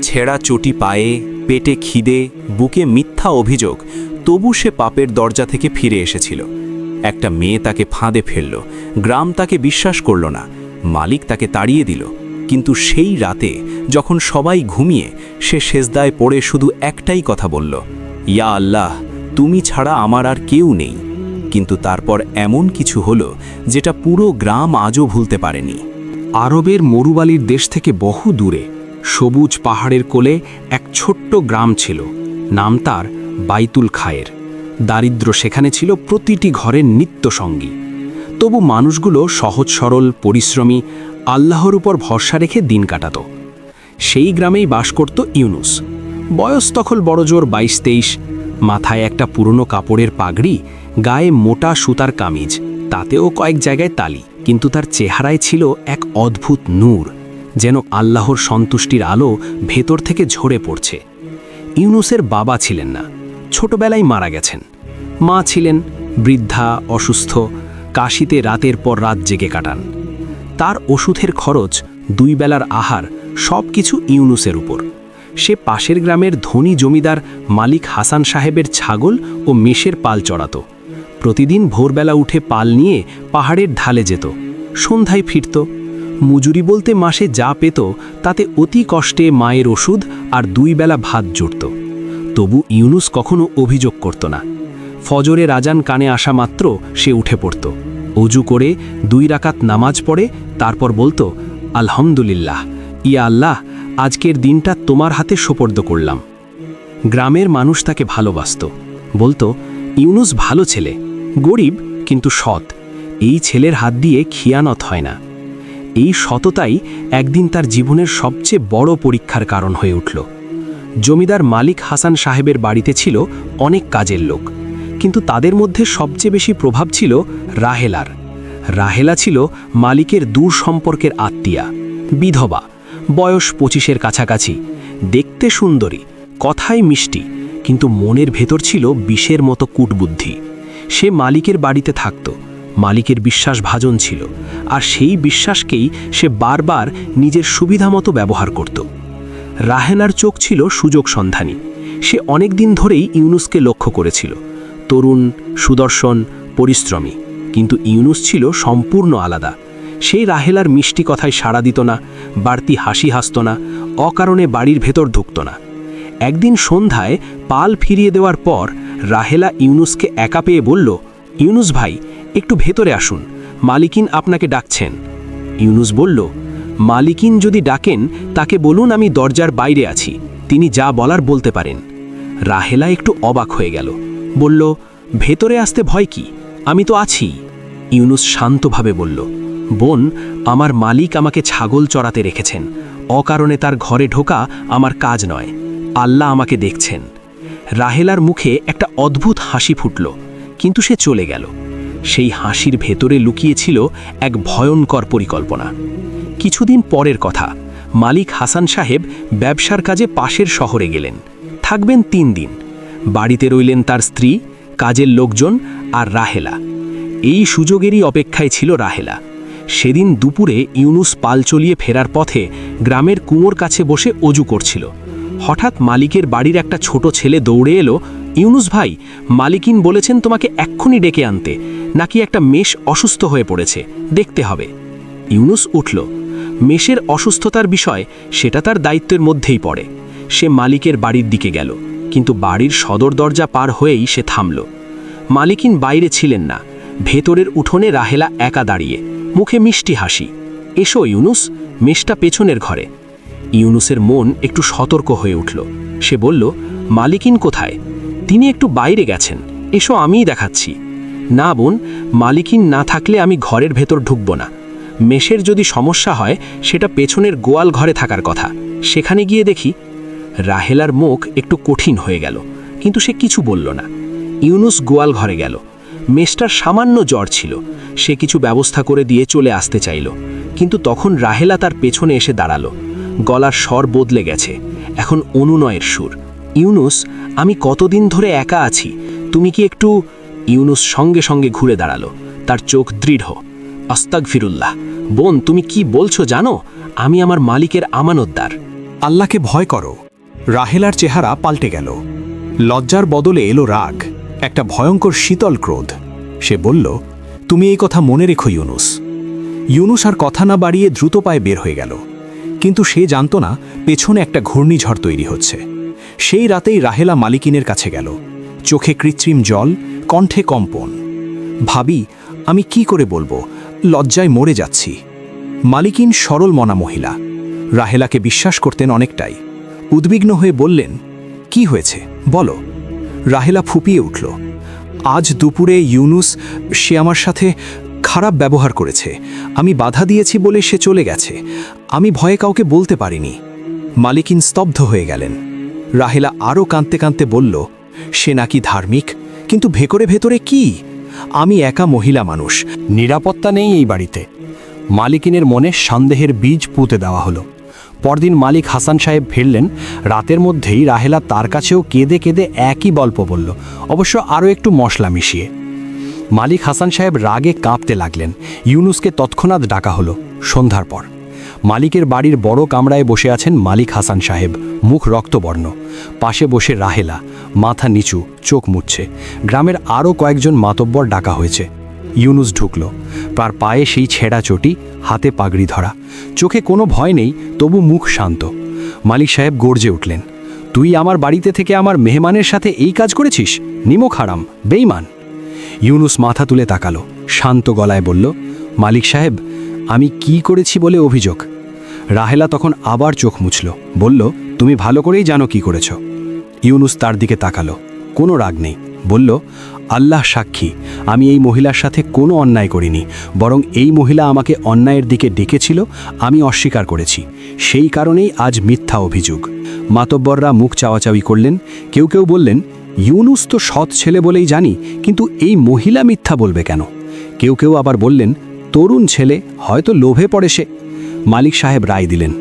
ছেঁড়া চটি পায়ে, পেটে খিদে, বুকে মিথ্যা অভিযোগ, তবু সে পাপের দরজা থেকে ফিরে এসেছিল। একটা মেয়ে তাকে ফাঁদে ফেলল, গ্রাম তাকে বিশ্বাস করল না, মালিক তাকে তাড়িয়ে দিল। কিন্তু সেই রাতে যখন সবাই ঘুমিয়ে, সে সেজদায় পড়ে শুধু একটাই কথা বলল, ইয়া আল্লাহ, তুমি ছাড়া আমার আর কেউ নেই। কিন্তু তারপর এমন কিছু হলো যেটা পুরো গ্রাম আজও ভুলতে পারেনি। আরবের মরুবালির দেশ থেকে বহু দূরে সবুজ পাহাড়ের কোলে এক ছোট্ট গ্রাম ছিল। নাম তার বাইতুল খায়ের। দারিদ্র্য সেখানে ছিল প্রতিটি ঘরের নিত্যসঙ্গী। তবু মানুষগুলো সহজ সরল, পরিশ্রমী, আল্লাহর উপর ভরসা রেখে দিন কাটাত। সেই গ্রামেই বাস করত ইউনুস। বয়স তখন বড়জোর 22-23। মাথায় একটা পুরনো কাপড়ের পাগড়ি, গায়ে মোটা সুতার কামিজ, তাতেও কয়েক জায়গায় তালি। কিন্তু তার চেহারায় ছিল এক অদ্ভুত নূর, যেন আল্লাহর সন্তুষ্টির আলো ভেতর থেকে ঝরে পড়ছে। ইউনুসের বাবা ছিলেন না, ছোটবেলায় মারা গেছেন। মা ছিলেন বৃদ্ধা, অসুস্থ, কাশিতে রাতের পর রাত জেগে কাটান। তার ওষুধের খরচ, 2 বেলার আহার, সব কিছু ইউনুসের উপর। সে পাশের গ্রামের ধনী জমিদার মালিক হাসান সাহেবের ছাগল ও মেষের পাল চড়াত। প্রতিদিন ভোরবেলা উঠে পাল নিয়ে পাহাড়ের ঢালে যেত, সন্ধ্যায় ফিরত। মজুরি বলতে মাসে যা পেত তাতে অতি কষ্টে মায়ের ওষুধ আর 2 বেলা ভাত জুটত। তবু ইউনুস কখনো অভিযোগ করত না। ফজরের আজান কানে আসা মাত্র সে উঠে পড়ত, অজু করে 2 রাকাত নামাজ পড়ে, তারপর বলতো, আলহামদুলিল্লাহ, ইয়া আল্লাহ, আজকের দিনটা তোমার হাতে সোপর্দ করলাম। গ্রামের মানুষ তাকে ভালোবাসত, বলতো, ইউনুস ভালো ছেলে, গরিব কিন্তু সৎ, এই ছেলের হাত দিয়ে খিয়ানত হয় না। এই সততাই একদিন তার জীবনের সবচেয়ে বড় পরীক্ষার কারণ হয়ে উঠল। জমিদার মালিক হাসান সাহেবের বাড়িতে ছিল অনেক কাজের লোক, কিন্তু তাদের মধ্যে সবচেয়ে বেশি প্রভাব ছিল রাহেলার। রাহেলা ছিল মালিকের দূর সম্পর্কের আত্মীয়া, বিধবা, বয়স 25-এর কাছাকাছি, দেখতে সুন্দরী, কথায় মিষ্টি, কিন্তু মনের ভেতর ছিল বিষের মতো কূটবুদ্ধি। সে মালিকের বাড়িতে থাকত, মালিকের বিশ্বাসভাজন ছিল, আর সেই বিশ্বাসকেই সে বারবার নিজের সুবিধামতো ব্যবহার করত। রাহেলার চোখ ছিল সুযোগ সন্ধানী। সে অনেক দিন ধরেই ইউনুসকে লক্ষ্য করেছিল, তরুণ, সুদর্শন, পরিশ্রমী। কিন্তু ইউনুস ছিল সম্পূর্ণ আলাদা। সেই রাহেলার মিষ্টি কথায় সাড়া দিত না, বাড়তি হাসি হাসত না, অকারণে বাড়ির ভেতর ঢুকত না। একদিন সন্ধ্যায় পাল ফিরিয়ে দেওয়ার পর রাহেলা ইউনুসকে একা পেয়ে বলল, ইউনুস ভাই, একটু ভেতরে আসুন, মালিকিন আপনাকে ডাকছেন। ইউনুস বলল, মালিকিন যদি ডাকেন তাকে বলুন আমি দরজার বাইরে আছি, তিনি যা বলার বলতে পারেন। রাহেলা একটু অবাক হয়ে গেল, বলল, ভেতরে আসতে ভয় কি, আমি তো আছি। ইউনুস শান্তভাবে বলল, বোন, আমার মালিক আমাকে ছাগল চড়াতে রেখেছেন, অকারণে তার ঘরে ঢোকা আমার কাজ নয়, আল্লাহ আমাকে দেখছেন। রাহেলার মুখে একটা অদ্ভুত হাসি ফুটল, কিন্তু সে চলে গেল। সেই হাসির ভেতরে লুকিয়েছিল এক ভয়ঙ্কর পরিকল্পনা। কিছুদিন পরের কথা, মালিক হাসান সাহেব ব্যবসার কাজে পাশের শহরে গেলেন, থাকবেন 3 দিন। বাড়িতে রইলেন তার স্ত্রী, কাজের লোকজন আর রাহেলা। এই সুযোগেরই অপেক্ষায় ছিল রাহেলা। সেদিন দুপুরে ইউনুস পাল চলিয়ে ফেরার পথে গ্রামের কুয়োর কাছে বসে অজু করছিল। হঠাৎ মালিকের বাড়ির একটা ছোট ছেলে দৌড়ে এলো, ইউনুস ভাই, মালিকিন বলেছেন তোমাকে এক্ষুনি ডেকে আনতে, নাকি একটা মেষ অসুস্থ হয়ে পড়েছে, দেখতে হবে। ইউনুস উঠল। মেষের অসুস্থতার বিষয়, সেটা তার দায়িত্বের মধ্যেই পড়ে। সে মালিকের বাড়ির দিকে গেল, কিন্তু বাড়ির সদর দরজা পার হয়েই সে থামল। মালিকিন বাইরে ছিলেন না, ভেতরের উঠোনে রাহেলা একা দাঁড়িয়ে, মুখে মিষ্টি হাসি। এসো ইউনুস, মেষটা পেছনের ঘরে। ইউনুসের মন একটু সতর্ক হয়ে উঠল। সে বলল, মালিকিন কোথায়? তিনি একটু বাইরে গেছেন, এসো আমিই দেখাচ্ছি। না বোন, মালিকিন না থাকলে আমি ঘরের ভেতর ঢুকব না। মেষের যদি সমস্যা হয় সেটা পেছনের গোয়াল ঘরে থাকার কথা, সেখানে গিয়ে দেখি। রাহেলার মুখ একটু কঠিন হয়ে গেল, কিন্তু সে কিছু বলল না। ইউনুস গোয়াল ঘরে গেল। মেষটার সামান্য জ্বর ছিল, সে কিছু ব্যবস্থা করে দিয়ে চলে আসতে চাইল, কিন্তু তখন রাহেলা তার পেছনে এসে দাঁড়ালো। গলার স্বর বদলে গেছে, এখন অনুনয়ের সুর। ইউনুস, আমি কতদিন ধরে একা আছি, তুমি কি একটু... ইউনুস সঙ্গে সঙ্গে ঘুরে দাঁড়ালো, তার চোখ দৃঢ়। আস্তাগফিরুল্লাহ, বোন, তুমি কি বলছো জানো? আমি আমার মালিকের আমানতদার। আল্লাহকে ভয় করো। রাহেলার চেহারা পাল্টে গেল। লজ্জার বদলে এলো রাগ, একটা ভয়ঙ্কর শীতল ক্রোধ। সে বলল, তুমি এই কথা মনে রেখো ইউনুস। ইউনুস আর কথা না বাড়িয়ে দ্রুত পায়ে বের হয়ে গেল। কিন্তু সে জানত না পেছনে একটা ঘূর্ণিঝড় তৈরি হচ্ছে। সেই রাতেই রাহেলা মালিকিনের কাছে গেল, চোখে কৃত্রিম জল, কণ্ঠে কম্পন। ভাবি, আমি কি করে বলবো, লজ্জায় মরে যাচ্ছি। মালিকিন সরল মনা মহিলা, রাহেলাকে বিশ্বাস করতেন অনেকটাই। উদ্বিগ্ন হয়ে বললেন, কি হয়েছে বলো। রাহেলা ফুপিয়ে উঠল, আজ দুপুরে ইউনুস, সে আমার সাথে খারাপ ব্যবহার করেছে। আমি বাধা দিয়েছি বলে সে চলে গেছে। আমি ভয়ে কাউকে বলতে পারিনি। মালিকিন স্তব্ধ হয়ে গেলেন। রাহেলা আরও কাঁদতে কাঁদতে বলল, সে নাকি ধার্মিক, কিন্তু ভেতরে ভেতরে কি? আমি একা মহিলা মানুষ, নিরাপত্তা নেই এই বাড়িতে। মালিকিনের মনে সন্দেহের বীজ পুঁতে দেওয়া হলো। পরদিন মালিক হাসান সাহেব ফিরলেন। রাতের মধ্যেই রাহেলা তার কাছেও কেঁদে কেঁদে একই গল্প বলল, অবশ্য আরও একটু মশলা মিশিয়ে। মালিক হাসান সাহেব রাগে কাঁপতে লাগলেন। ইউনুসকে তৎক্ষণাৎ ডাকা হলো। সন্ধ্যার পর মালিকের বাড়ির বড় কামরায় বসে আছেন মালিক হাসান সাহেব, মুখ রক্তবর্ণ। পাশে বসে রাহেলা, মাথা নিচু, চোখ মুছছে। গ্রামের আরও কয়েকজন মাতব্বর ডাকা হয়েছে। ইউনুস ঢুকল। তার পায়ে সেই ছেঁড়া চটি, হাতে পাগড়ি ধরা, চোখে কোনো ভয় নেই, তবু মুখ শান্ত। মালিক সাহেব গর্জে উঠলেন, তুই আমার বাড়িতে থেকে আমার মেহমানের সাথে এই কাজ করেছিস? নিমক হারাম, বেঈমান। ইউনুস মাথা তুলে তাকালো, শান্ত গলায় বলল, মালিক সাহেব, আমি কি করেছি বলে অভিযোগ? রাহেলা তখন আবার চোখ মুছল, বলল, তুমি ভালো করেই জানো কি করেছ। ইউনুস তার দিকে তাকালো, কোনো রাগ নেই, বলল, আল্লাহ সাক্ষী, আমি এই মহিলার সাথে কোনো অন্যায় করিনি, বরং এই মহিলা আমাকে অন্যায়ের দিকে ডেকেছিল, আমি অস্বীকার করেছি, সেই কারণেই আজ মিথ্যা অভিযোগ। মাতব্বররা মুখ চাওয়াচাওয়ি করলেন। কেউ কেউ বললেন, ইউনুস তো সৎ ছেলে বলেই জানি, কিন্তু এই মহিলা মিথ্যা বলবে কেন? কেউ কেউ আবার বললেন, তরুণ ছেলে, হয়তো লোভে পড়ে সে। মালিক সাহেব রায় দিলেন,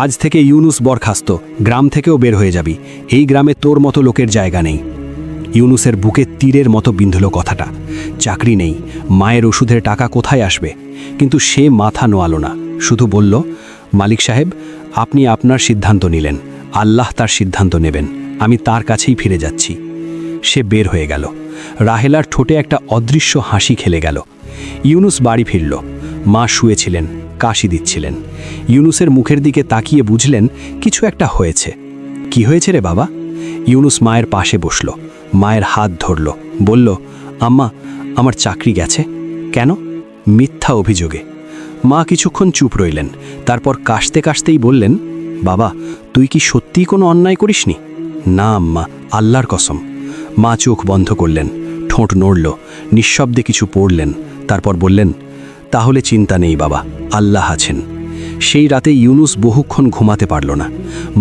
আজ থেকে ইউনুস বরখাস্ত, গ্রাম থেকেও বের হয়ে যাবি, এই গ্রামে তোর মতো লোকের জায়গা নেই। ইউনুসের বুকে তীরের মতো বিঁধল কথাটা। চাকরি নেই, মায়ের ওষুধের টাকা কোথায় আসবে? কিন্তু সে মাথা নোয়ালো না, শুধু বলল, মালিক সাহেব, আপনি আপনার সিদ্ধান্ত নিলেন, আল্লাহ তার সিদ্ধান্ত নেবেন, আমি তার কাছেই ফিরে যাচ্ছি। সে বের হয়ে গেল। রাহেলার ঠোঁটে একটা অদৃশ্য হাসি খেলে গেল। ইউনুস বাড়ি ফিরল। মা শুয়েছিলেন, কাশি দিচ্ছিলেন। ইউনুসের মুখের দিকে তাকিয়ে বুঝলেন কিছু একটা হয়েছে। কি হয়েছে রে বাবা? ইউনুস মায়ের পাশে বসল, মায়ের হাত ধরল, বলল, আম্মা, আমার চাকরি গেছে। কেন? মিথ্যা অভিযোগে। মা কিছুক্ষণ চুপ রইলেন, তারপর কাশতে কাশতেই বললেন, বাবা, তুই কি সত্যিই কোনো অন্যায় করিসনি? না আম্মা, আল্লাহর কসম। মা চোখ বন্ধ করলেন, ঠোঁট নড়ল, নিঃশব্দে কিছু পড়লেন, তারপর বললেন, তাহলে চিন্তা নেই বাবা, আল্লাহ আছেন। সেই রাতে ইউনুস বহুক্ষণ ঘুমাতে পারল না।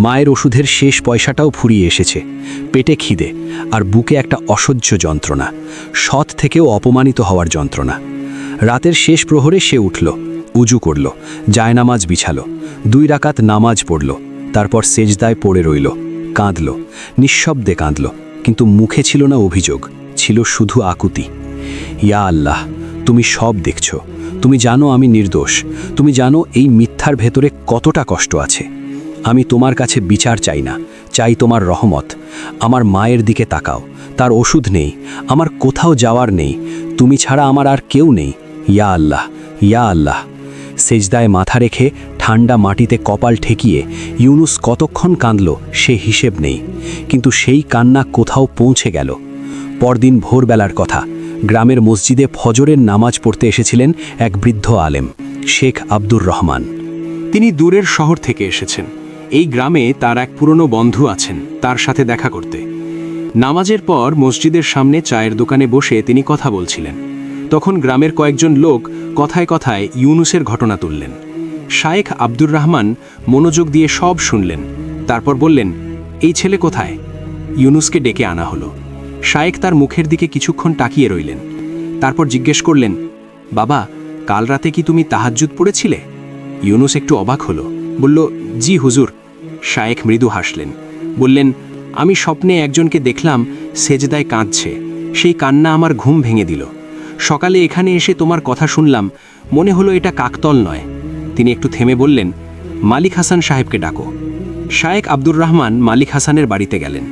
মায়ের ওষুধের শেষ পয়সাটাও ফুরিয়ে এসেছে। পেটে খিদে, আর বুকে একটা অসহ্য যন্ত্রণা, সৎ থেকেও অপমানিত হওয়ার যন্ত্রণা। রাতের শেষ প্রহরে সে উঠল, উজু করল, জায়নামাজ বিছালো, 2 রাকাত নামাজ পড়ল, তারপর সেজদায় পড়ে রইল, কাঁদল, নিঃশব্দে কাঁদল, কিন্তু মুখে ছিল না অভিযোগ, ছিল শুধু আকুতি। ইয়া আল্লাহ, তুমি সব দেখছ, তুমি জানো আমি নির্দোষ, তুমি জানো এই মিথ্যার ভেতরে কতটা কষ্ট আছে। আমি তোমার কাছে বিচার চাই না, চাই তোমার রহমত। আমার মায়ের দিকে তাকাও, তার ওষুধ নেই, আমার কোথাও যাওয়ার নেই, তুমি ছাড়া আমার আর কেউ নেই। ইয়া আল্লাহ, ইয়া আল্লাহ। সেজদায় মাথা রেখে ঠান্ডা মাটিতে কপাল ঠেকিয়ে ইউনুস কতক্ষণ কাঁদল সে হিসেব নেই, কিন্তু সেই কান্না কোথাও পৌঁছে গেল। পরদিন ভোরবেলার কথা, গ্রামের মসজিদে ফজরের নামাজ পড়তে এসেছিলেন এক বৃদ্ধ আলেম, শেখ আব্দুর রহমান। তিনি দূরের শহর থেকে এসেছেন। এই গ্রামে তার এক পুরনো বন্ধু আছেন, তার সাথে দেখা করতে। নামাজের পর মসজিদের সামনে চায়ের দোকানে বসে তিনি কথা বলছিলেন। তখন গ্রামের কয়েকজন লোক কথায় কথায় ইউনুসের ঘটনা তুললেন। শায়েখ আব্দুর রহমান মনোযোগ দিয়ে সব শুনলেন, তারপর বললেন, এই ছেলে কোথায়? ইউনুসকে ডেকে আনা হলো। শায়েখ তার মুখের দিকে কিছুক্ষণ তাকিয়ে রইলেন, তারপর জিজ্ঞেস করলেন, বাবা, কাল রাতে কি তুমি তাহাজ্জুদ পড়েছিলে? ইউনুস একটু অবাক হলো, বলল, জি হুজুর। শায়েখ মৃদু হাসলেন, বললেন, আমি স্বপ্নে একজনকে দেখলাম সেজদায় কাঁদছে, সেই কান্না আমার ঘুম ভেঙে দিল। সকালে এখানে এসে তোমার কথা শুনলাম, মনে হলো এটা কাকতল নয়। তিনি একটু থেমে বললেন, মালিক হাসান সাহেবকে ডাকো। শায়েখ আব্দুর রহমান মালিক হাসানের বাড়িতে গেলেন।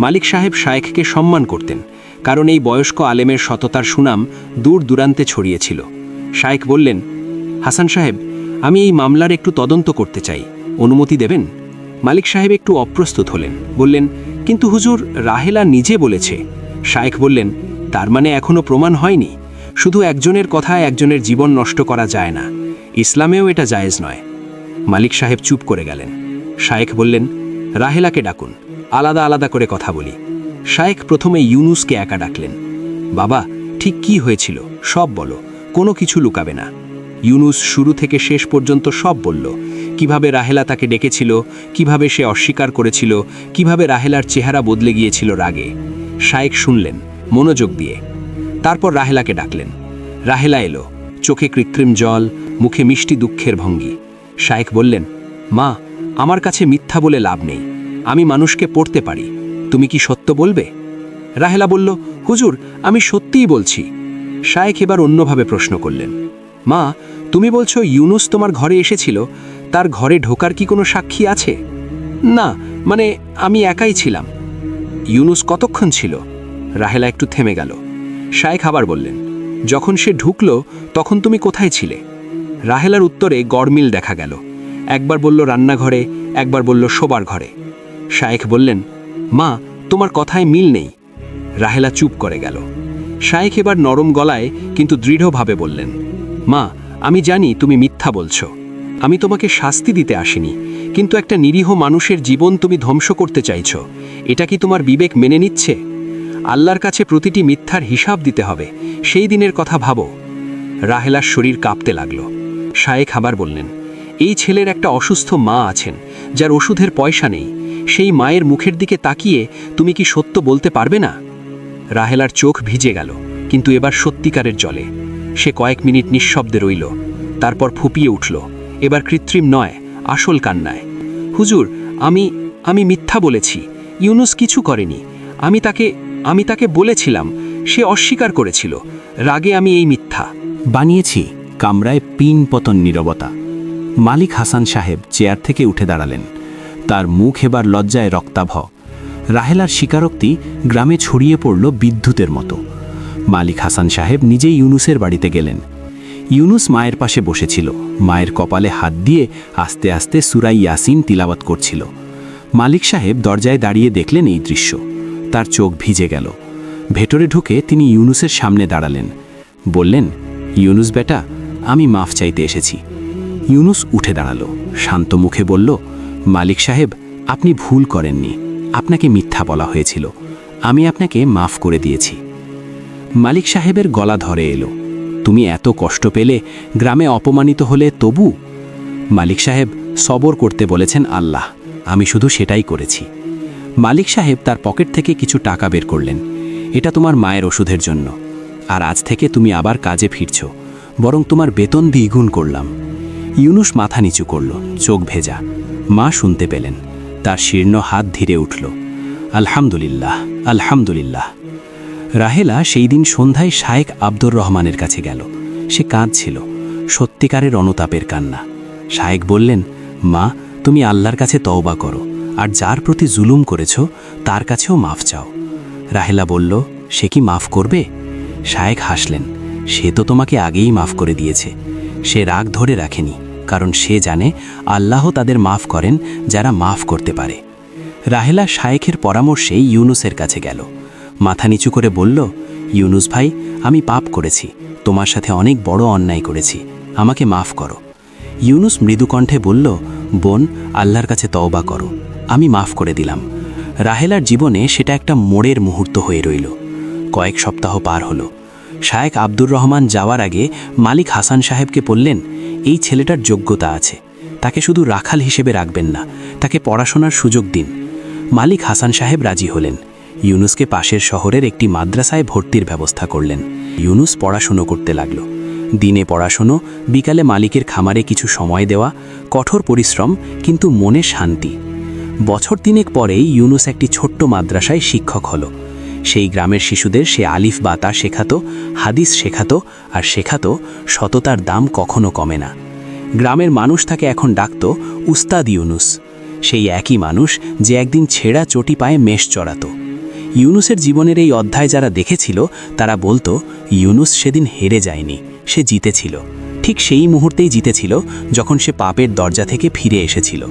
মালিক সাহেব শায়েখকে সম্মান করতেন, কারণ এই বয়স্ক আলেমের সততার সুনাম দূর দূরান্তে ছড়িয়েছিল। শায়েখ বললেন, হাসান সাহেব, আমি এই মামলার একটু তদন্ত করতে চাই, অনুমতি দেবেন? মালিক সাহেব একটু অপ্রস্তুত হলেন, বললেন, কিন্তু হুজুর, রাহেলা নিজে বলেছে। শায়েখ বললেন, তার মানে এখনো প্রমাণ হয়নি? শুধু একজনের কথায় একজনের জীবন নষ্ট করা যায় না, ইসলামেও এটা জায়েজ নয়। মালিক সাহেব চুপ করে গেলেন। শায়েখ বললেন, রাহেলাকে ডাকুন, আলাদা আলাদা করে কথা বলি। শায়েখ প্রথমে ইউনুসকে একা ডাকলেন। বাবা, ঠিক কি হয়েছিল সব বলো, কোনো কিছু লুকাবে না। ইউনুস শুরু থেকে শেষ পর্যন্ত সব বলল, কিভাবে রাহেলা তাকে ডেকেছিল, কিভাবে সে অস্বীকার করেছিল, কিভাবে রাহেলার চেহারা বদলে গিয়েছিল রাগে। শায়েখ শুনলেন মনোযোগ দিয়ে। তারপর রাহেলাকে ডাকলেন। রাহেলা এলো, চোখে কৃত্রিম জল, মুখে মিষ্টি দুঃখের ভঙ্গি। শায়েখ বললেন, মা, আমার কাছে মিথ্যা বলে লাভ নেই, আমি মানুষকে পড়তে পারি, তুমি কি সত্য বলবে? রাহেলা বলল, হুজুর, আমি সত্যিই বলছি। শায়েখ এবার অন্যভাবে প্রশ্ন করলেন, মা, তুমি বলছো ইউনুস তোমার ঘরে এসেছিল, তার ঘরে ঢোকার কি কোনো সাক্ষী আছে? না, মানে আমি একাই ছিলাম। ইউনুস কতক্ষণ ছিল? রাহেলা একটু থেমে গেল। শায়েখ আবার বললেন, যখন সে ঢুকল তখন তুমি কোথায় ছিলে? রাহেলার উত্তরে গড়মিল দেখা গেল। একবার বলল রান্নাঘরে, একবার বলল শোবার ঘরে। শায়েখ বললেন, মা, তোমার কথায় মিল নেই। রাহেলা চুপ করে গেল। শায়েখ এবার নরম গলায় কিন্তু দৃঢ়ভাবে বললেন, মা, আমি জানি তুমি মিথ্যা বলছো, আমি তোমাকে শাস্তি দিতে আসিনি, কিন্তু একটা নিরীহ মানুষের জীবন তুমি ধ্বংস করতে চাইছো, এটা কি তোমার বিবেক মেনে নিচ্ছে? আল্লাহর কাছে প্রতিটি মিথ্যার হিসাব দিতে হবে, সেই দিনের কথা ভাবো। রাহেলার শরীর কাঁপতে লাগল। শায়েখ আবার বললেন, এই ছেলের একটা অসুস্থ মা আছেন, যার ওষুধের পয়সা নেই, সেই মায়ের মুখের দিকে তাকিয়ে তুমি কি সত্য বলতে পারবে না? রাহেলার চোখ ভিজে গেল, কিন্তু এবার সত্যিকারের জলে। সে কয়েক মিনিট নিঃশব্দে রইল, তারপর ফুপিয়ে উঠল, এবার কৃত্রিম নয়, আসল কান্নায়। হুজুর, আমি মিথ্যা বলেছি, ইউনুস কিছু করেনি, আমি তাকে বলেছিলাম, সে অস্বীকার করেছিল, রাগে আমি এই মিথ্যা বানিয়েছি। কামরায় পিন পতন নীরবতা। মালিক হাসান সাহেব চেয়ার থেকে উঠে দাঁড়ালেন, তার মুখ এবার লজ্জায় রক্তাভ। রাহেলার স্বীকারোক্তি গ্রামে ছড়িয়ে পড়ল বিদ্যুতের মতো। মালিক হাসান সাহেব নিজেই ইউনুসের বাড়িতে গেলেন। ইউনুস মায়ের পাশে বসেছিল, মায়ের কপালে হাত দিয়ে আস্তে আস্তে সূরা ইয়াসিন তিলাওয়াত করছিল। মালিক সাহেব দরজায় দাঁড়িয়ে দেখলেন এই দৃশ্য, তার চোখ ভিজে গেল। ভেতরে ঢুকে তিনি ইউনুসের সামনে দাঁড়ালেন, বললেন, ইউনুস বেটা, আমি মাফ চাইতে এসেছি। ইউনুস উঠে দাঁড়ালো, শান্ত মুখে বলল, মালিক সাহেব, আপনি ভুল করেননি, আপনাকে মিথ্যা বলা হয়েছিল, আমি আপনাকে মাফ করে দিয়েছি। মালিক সাহেবের গলা ধরে এলো, তুমি এত কষ্ট পেলে, গ্রামে অপমানিত হলে তবু? মালিক সাহেব, সবর করতে বলেছেন আল্লাহ, আমি শুধু সেটাই করেছি। মালিক সাহেব তার পকেট থেকে কিছু টাকা বের করলেন, এটা তোমার মায়ের ওষুধের জন্য, আর আজ থেকে তুমি আবার কাজে ফিরছ, বরং তোমার বেতন দ্বিগুণ করলাম। ইউনুস মাথা নিচু করল, চোখ ভেজা। মা শুনতে পেলেন, তার শীর্ণ হাত ধীরে উঠল, আলহামদুলিল্লাহ, আলহামদুলিল্লাহ। রাহেলা সেই দিন সন্ধ্যায় শায়েখ আব্দুর রহমানের কাছে গেল। সে কাঁদছিল, সত্যিকারের অনুতাপের কান্না। শায়েখ বললেন, মা, তুমি আল্লাহর কাছে তওবা করো, আর যার প্রতি জুলুম করেছ তার কাছেও মাফ চাও। রাহেলা বলল, সে কি মাফ করবে? শায়েখ হাসলেন, সে তো তোমাকে আগেই মাফ করে দিয়েছে। সে রাগ ধরে রাখেনি, কারণ সে জানে আল্লাহ তাদের মাফ করেন যারা মাফ করতে পারে। রাহেলা শায়েখের পরামর্শে ইউনুসের কাছে গেল। মাথা নিচু করে বলল, ইউনুস ভাই, আমি পাপ করেছি, তোমার সাথে অনেক বড় অন্যায় করেছি, আমাকে মাফ করো। ইউনুস মৃদুকণ্ঠে বলল, বোন, আল্লাহর কাছে তওবা করো, আমি মাফ করে দিলাম। রাহেলার জীবনে সেটা একটা মোড়ের মুহূর্ত হয়ে রইল। কয়েক সপ্তাহ পার হলো। শায়েখ আব্দুর রহমান যাওয়ার আগে মালিক হাসান সাহেবকে বললেন, এই ছেলেটার যোগ্যতা আছে, তাকে শুধু রাখাল হিসেবে রাখবেন না, তাকে পড়াশোনার সুযোগ দিন। মালিক হাসান সাহেব রাজি হলেন। ইউনুসকে পাশের শহরের একটি মাদ্রাসায় ভর্তির ব্যবস্থা করলেন। ইউনুস পড়াশুনো করতে লাগল। দিনে পড়াশুনো, বিকালে মালিকের খামারে কিছু সময় দেওয়া, কঠোর পরিশ্রম, কিন্তু মনে শান্তি। বছর তিনেক পরেই ইউনুস একটি ছোট্ট মাদ্রাসায় শিক্ষক হলো। সেই গ্রামের শিশুদের সে আলিফ বা তা শেখাতো, হাদিস শেখাতো, আর শেখাতো সততার দাম কখনো কমে না। গ্রামের মানুষ তাকে এখন ডাকত উস্তাদ ইউনুস। সেই একই মানুষ যে একদিন ছেঁড়া চটি পায়ে মেষ চড়াতো। ইউনুসের জীবনের এই অধ্যায় যারা দেখেছিল তারা বলতো, ইউনুস সেদিন হেরে যায়নি, সে জিতেছিল। ঠিক সেই মুহূর্তেই জিতেছিল যখন সে পাপের দরজা থেকে ফিরে এসেছিল।